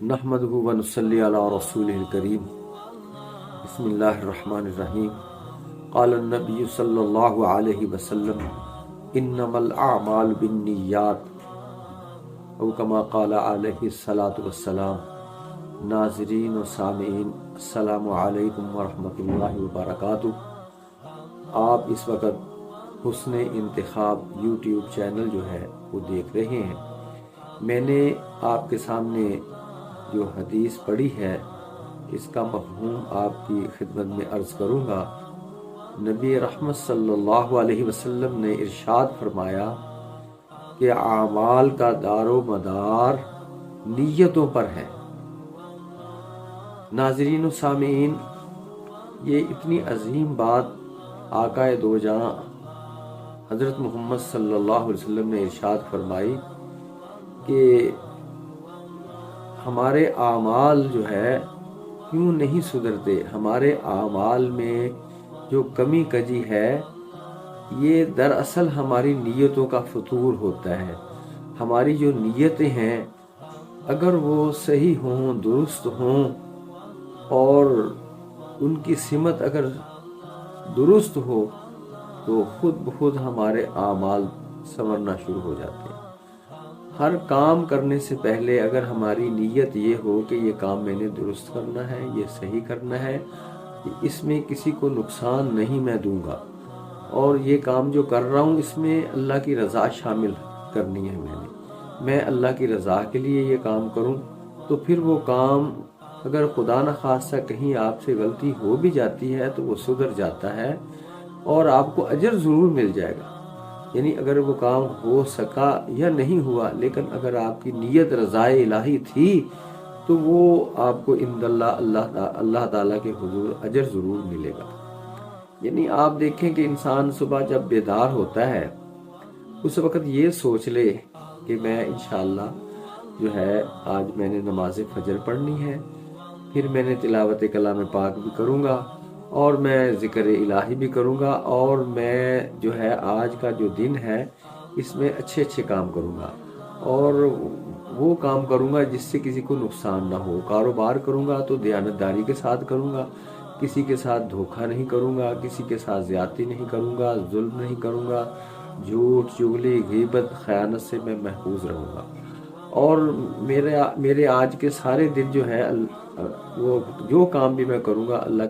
نحمدہ و نصلی علی رسولہ الکریم بسم اللہ الرحمن الرحیم قال النبی صلی اللہ علیہ وسلم انما الاعمال بالنیات او کما قال علیہ الصلاۃ والسلام۔ ناظرین و سامعین السلام علیکم ورحمۃ اللہ وبرکاتہ۔ آپ اس وقت حسن انتخاب یوٹیوب چینل جو ہے وہ دیکھ رہے ہیں۔ میں نے آپ کے سامنے جو حدیث پڑھی ہے اس کا مفہوم آپ کی خدمت میں عرض کروں گا۔ نبی رحمت صلی اللہ علیہ وسلم نے ارشاد فرمایا کہ اعمال کا دار و مدار نیتوں پر ہے۔ ناظرین و سامعین، یہ اتنی عظیم بات آقا دو جہاں حضرت محمد صلی اللہ علیہ وسلم نے ارشاد فرمائی کہ ہمارے اعمال جو ہے کیوں نہیں سدھرتے، ہمارے اعمال میں جو کمی کجی ہے یہ دراصل ہماری نیتوں کا فطور ہوتا ہے۔ ہماری جو نیتیں ہیں اگر وہ صحیح ہوں، درست ہوں اور ان کی سمت اگر درست ہو تو خود بخود ہمارے اعمال سنورنا شروع ہو جاتے ہیں۔ ہر کام کرنے سے پہلے اگر ہماری نیت یہ ہو کہ یہ کام میں نے درست کرنا ہے، یہ صحیح کرنا ہے، اس میں کسی کو نقصان نہیں میں دوں گا، اور یہ کام جو کر رہا ہوں اس میں اللہ کی رضا شامل کرنی ہے، میں اللہ کی رضا کے لیے یہ کام کروں، تو پھر وہ کام اگر خدا نخواستہ کہیں آپ سے غلطی ہو بھی جاتی ہے تو وہ سدھر جاتا ہے اور آپ کو اجر ضرور مل جائے گا۔ یعنی اگر وہ کام ہو سکا یا نہیں ہوا، لیکن اگر آپ کی نیت رضائے الہی تھی تو وہ آپ کو عند اللہ تعالیٰ کے حضور اجر ضرور ملے گا۔ یعنی آپ دیکھیں کہ انسان صبح جب بیدار ہوتا ہے اس وقت یہ سوچ لے کہ میں انشاءاللہ جو ہے آج میں نے نماز فجر پڑھنی ہے، پھر میں نے تلاوت کلام پاک بھی کروں گا اور میں ذکر الہی بھی کروں گا، اور میں جو ہے آج کا جو دن ہے اس میں اچھے اچھے کام کروں گا، اور وہ کام کروں گا جس سے کسی کو نقصان نہ ہو۔ کاروبار کروں گا تو دیانتداری کے ساتھ کروں گا، کسی کے ساتھ دھوکہ نہیں کروں گا، کسی کے ساتھ زیادتی نہیں کروں گا، ظلم نہیں کروں گا، جھوٹ چغلی غیبت خیانت سے میں محفوظ رہوں گا، اور میرے آج کے سارے دن جو ہے وہ جو کام بھی میں کروں گا اللہ